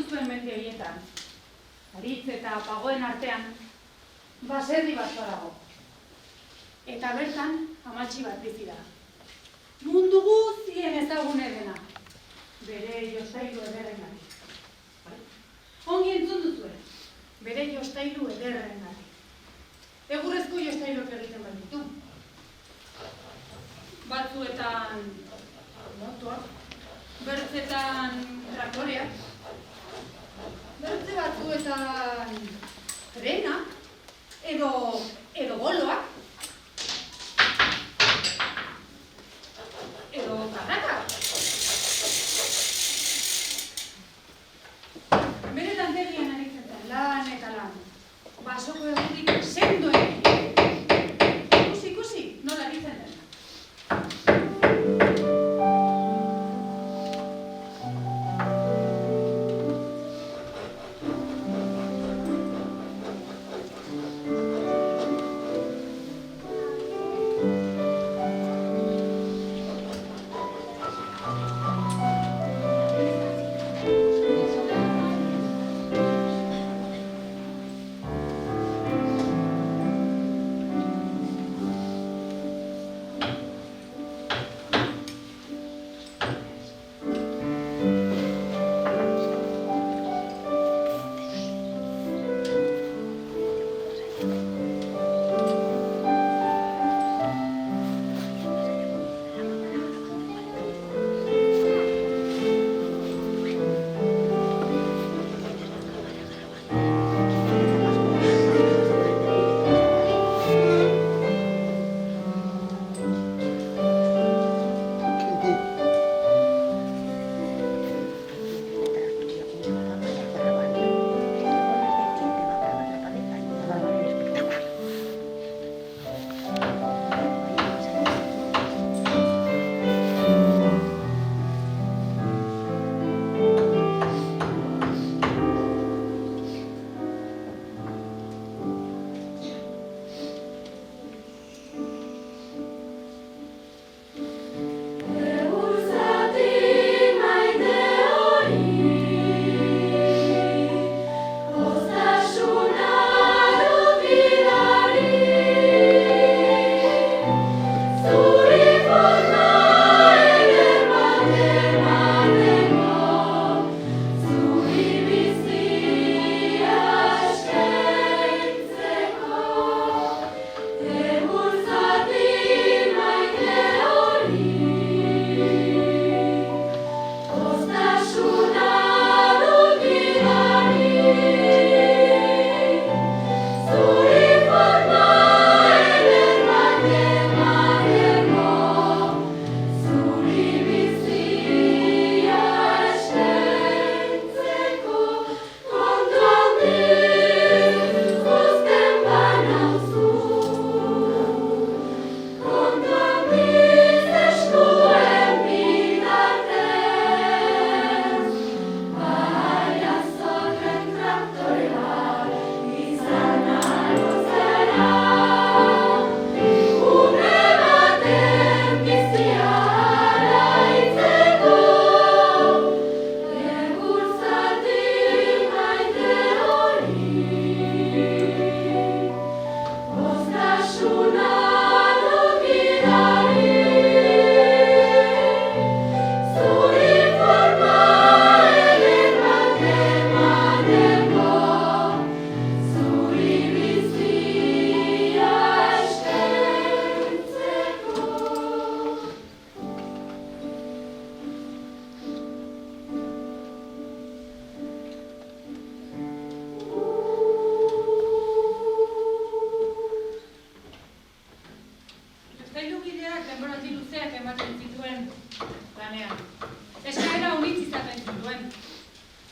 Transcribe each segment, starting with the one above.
zuen mendi horietan, Aritz eta Pagoen artean, baserri bat dago. Eta bertan, amatxi bat bizi da. Mundu guztien ezagune dena, bere jostailu ederrengatik. Ongi entzun duzuen, bere jostailu ederrengatik. Egurrezko jostailuak egiten baititu. Batzuetan motoak, bertzetan traktoreak, bertze batzuetan trena, edo boloak, edo karrakak. Bere lantegian aritzen zen, lan eta lan. Basoko egutik sendoen. Ikusi, nola aritzen den.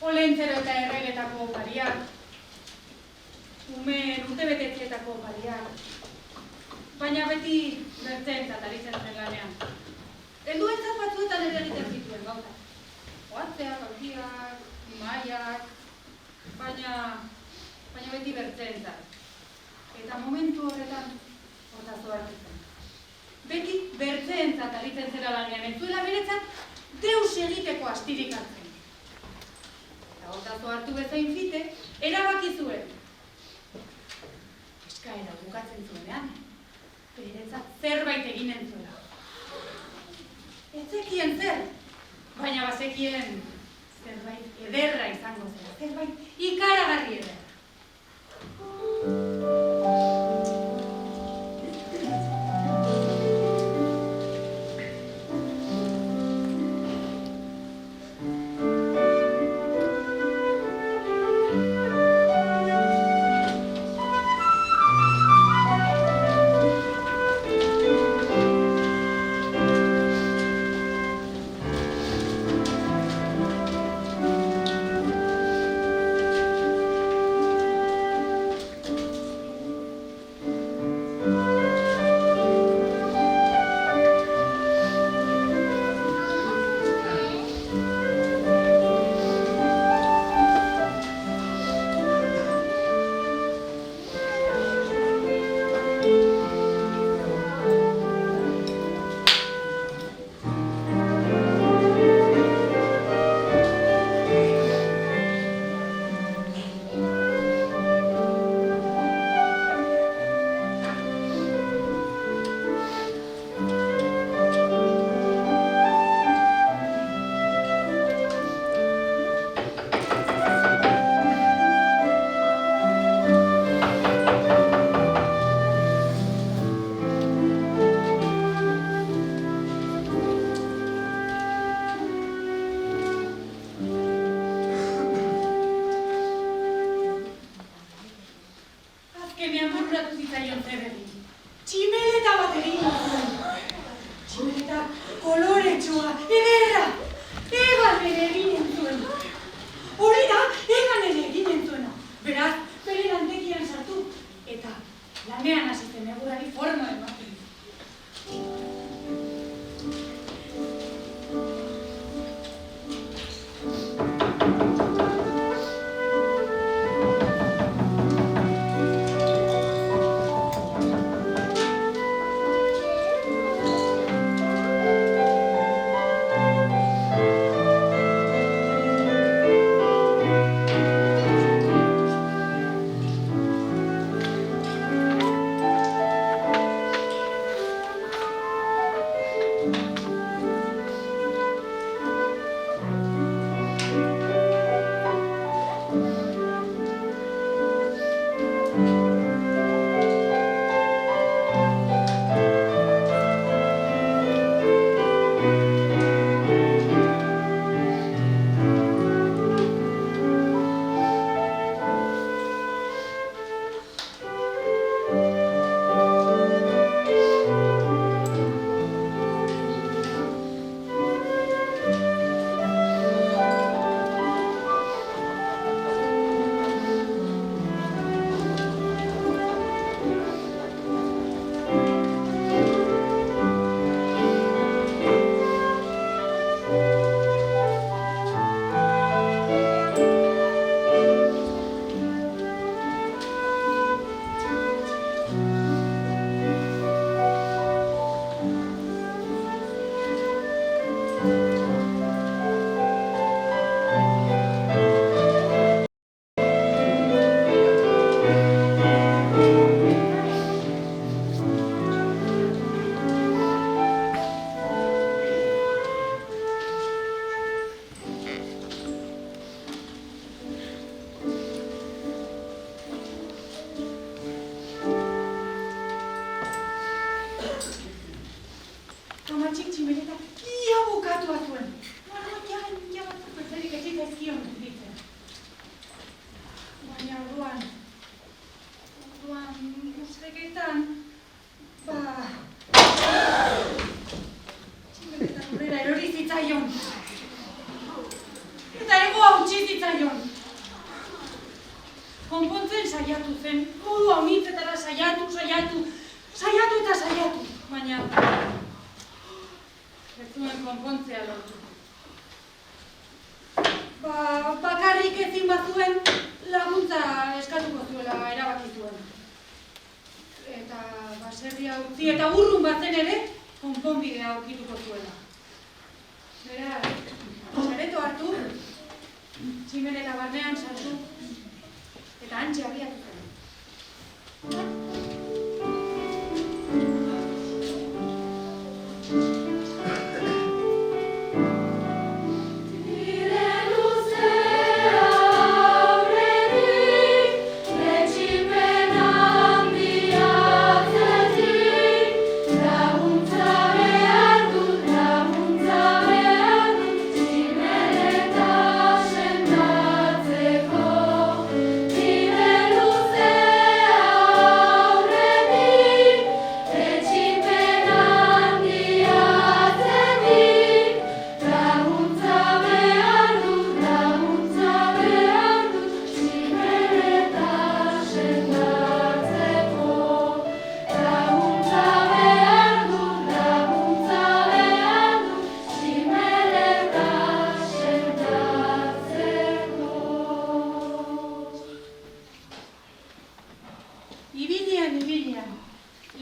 Olentzero eta erregetako opariak, umeen urtebetetzietako opariak, baina beti bertzentzat aritzen zen lanean. Helduentzat batzuetan ere egiten zituen gauza. Oatzeak, aurkiak, maiak, baina beti bertzentzat. Eta momentu horretan hortazo hartu zen. Beti bertzentzat aritzen zela lanean, ez zuela beretzat deus egiteko astirik hartzen. eta otazo hartu bezain fite, erabaki zuen. Eskaera bukatzen zuenean, beretzat zerbait eginen zuela. Ez zekien zer, baina bazekien zerbait ederra izango zela, zerbait ikaragarri ederra. Konpontzen saiatu zen, modu haunitzetara saiatu eta saiatu, baina ez zuen konpontzea lortu. Bakarrik ezin bazuen laguntza eskatuko zuela erabaki zuen. Eta baserria utzi eta urrun bazen ere, konponbidea aurkituko zuela. Beraz, sareto hartu, tximeneta barnean sartu, eta hantxe abiatu zen.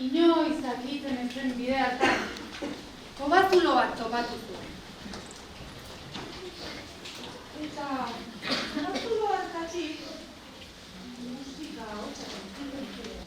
Inoiz argitzen ez zen bide hartan, kobazulo bat topatu zuen. Eta kobazulo hartatik musika hotza entzuten ziren.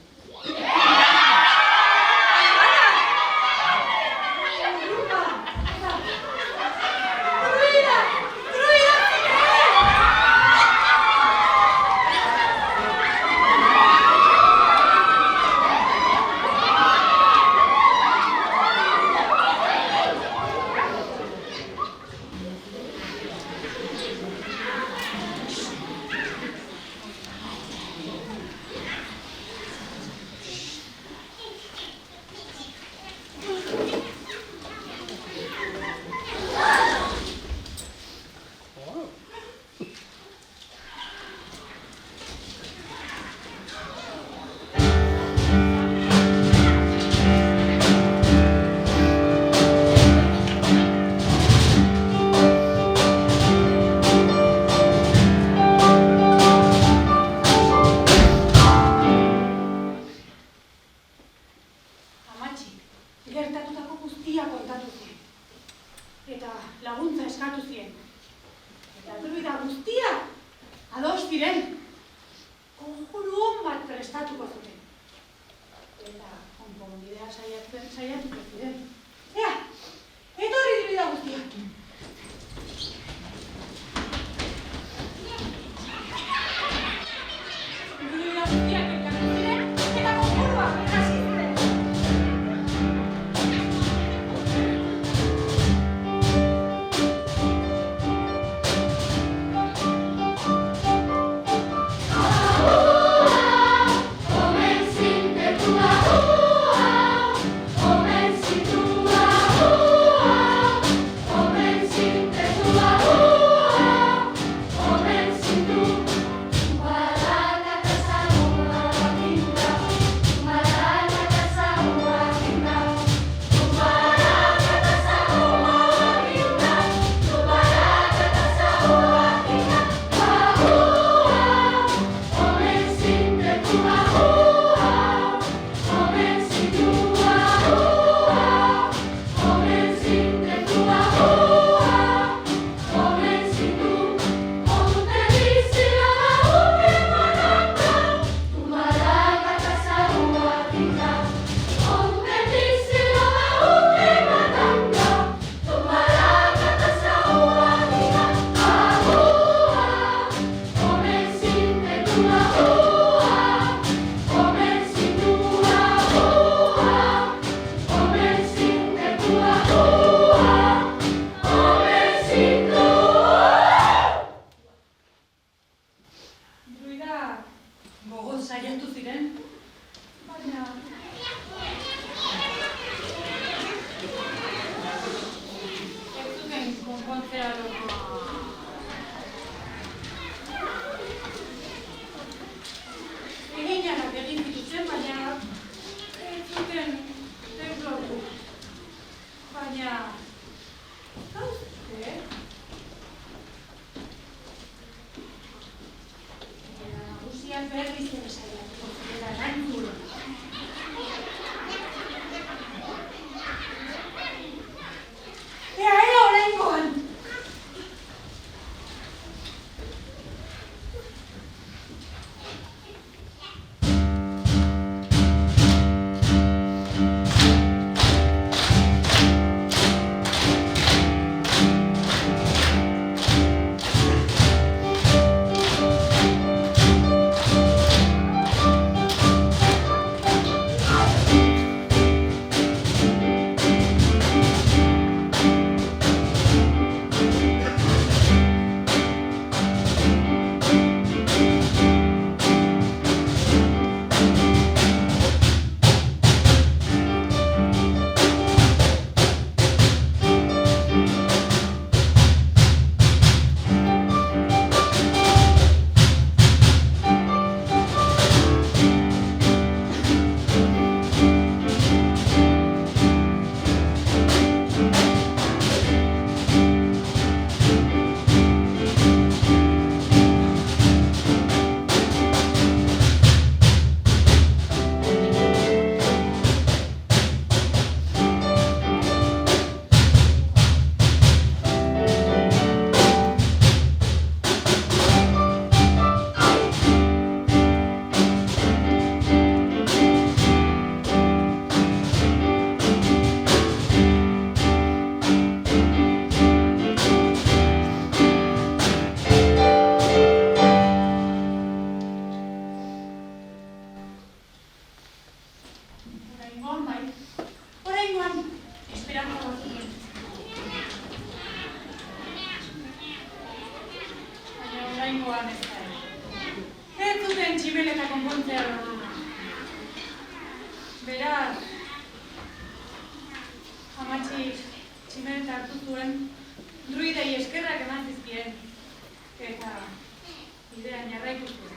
Gertatutako guztia kontatu zien, eta laguntza eskatu zien. Eta druida guztia ados ziren, konjuru on bat prestatuko zuten. Eta konponbidea saiatuko ziren. Ea, etorri druida guztia. Druida guztiak elkartu ziren, eta konjurua hasi ziren. Saiatu ziren, baina ez zuten konpontzea lortu. Eginak egin zituzten, baina ez zuten lortu. Baina gauzte, nagusiak berriz ere saiatuko zirela erantzun. Ea oraingoan! oraingoan ez da. Ez zuten tximeleta konpontzea lortu. Beraz, amatxi tximeleta hartu zuen, druidei eskerrak eman zizkien, eta bidean jarraitu zuen.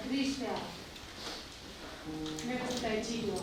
tristea. Nekez eta etxilua.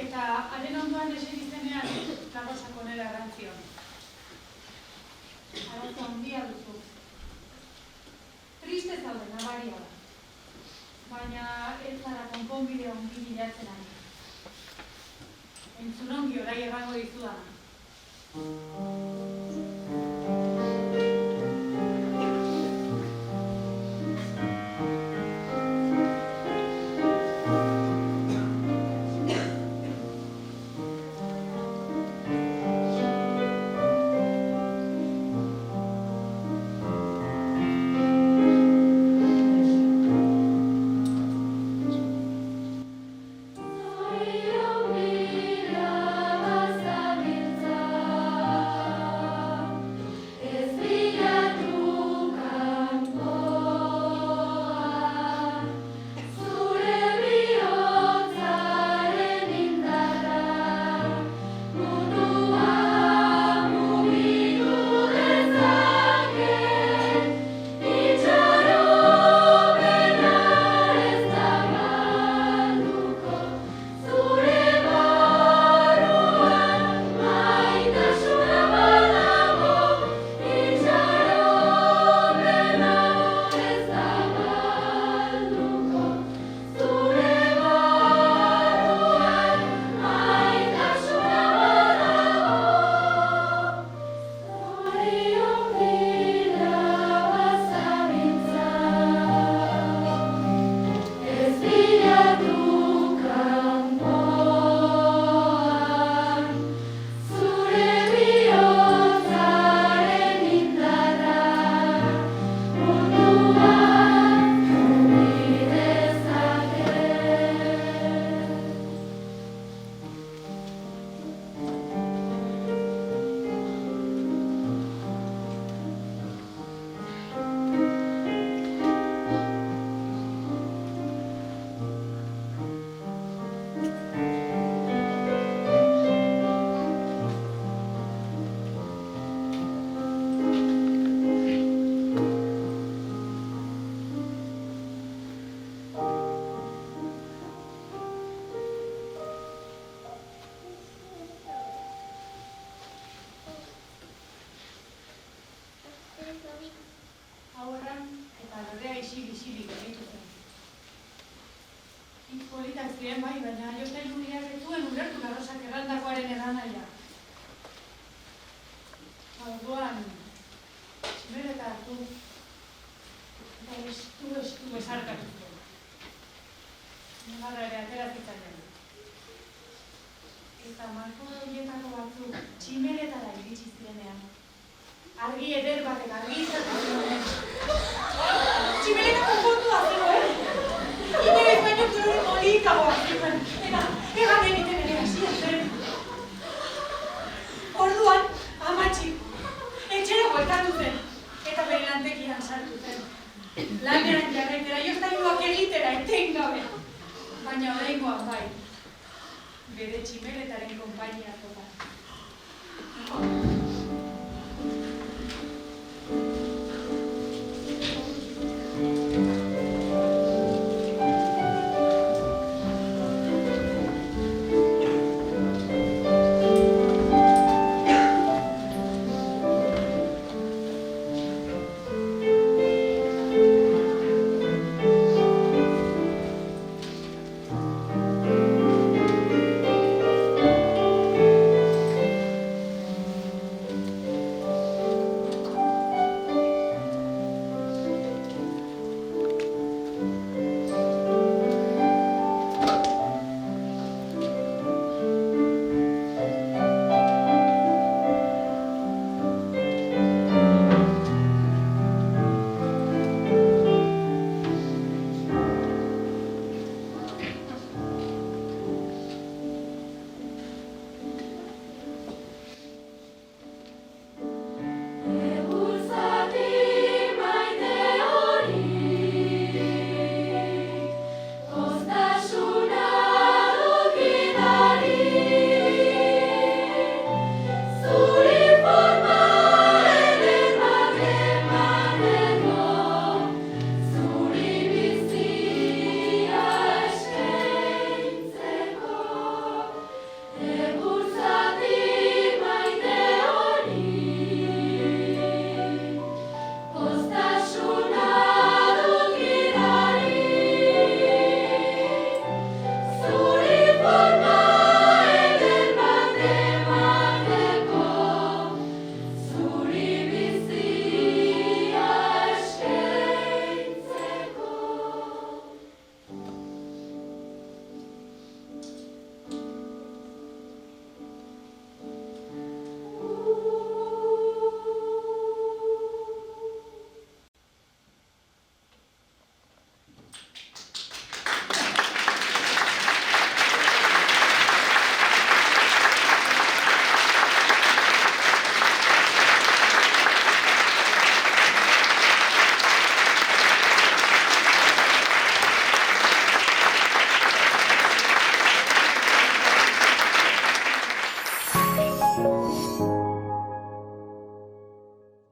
Eta haren ondoan eseri zenean, Larosak onera errantzion. Arazo handia duzu. Triste zaude, nabaria da. Baina ez zara konponbide ongi bilatzen ari. Entzun ongi orai errango dizudana. Hauerran eta lorea isilik egitu zen. Hitz politak ziren bai, baina jostailugiak ez zuen ulertu Larosak errandakoaren erranaia. Orduan, tximeleta hartu eta estu besarkatu zuen. Negarra ere atera zitzaien. Eta marko horietako batzuk tximeletara iritsi zirenean. Argi eder batek argi izatu zuen. Tximeleta konpontua zegoen. Inoiz baino kolore molikagoa zuen. Egan egiten ere hasia zen. Orduan, amatxi, etxera bueltatu zen. Eta bere lantegian sartu zen. Lanean jarraitera, jostailuak egitera etengabe. Baina oraingoan bai, bere tximeletaren konpainia topa.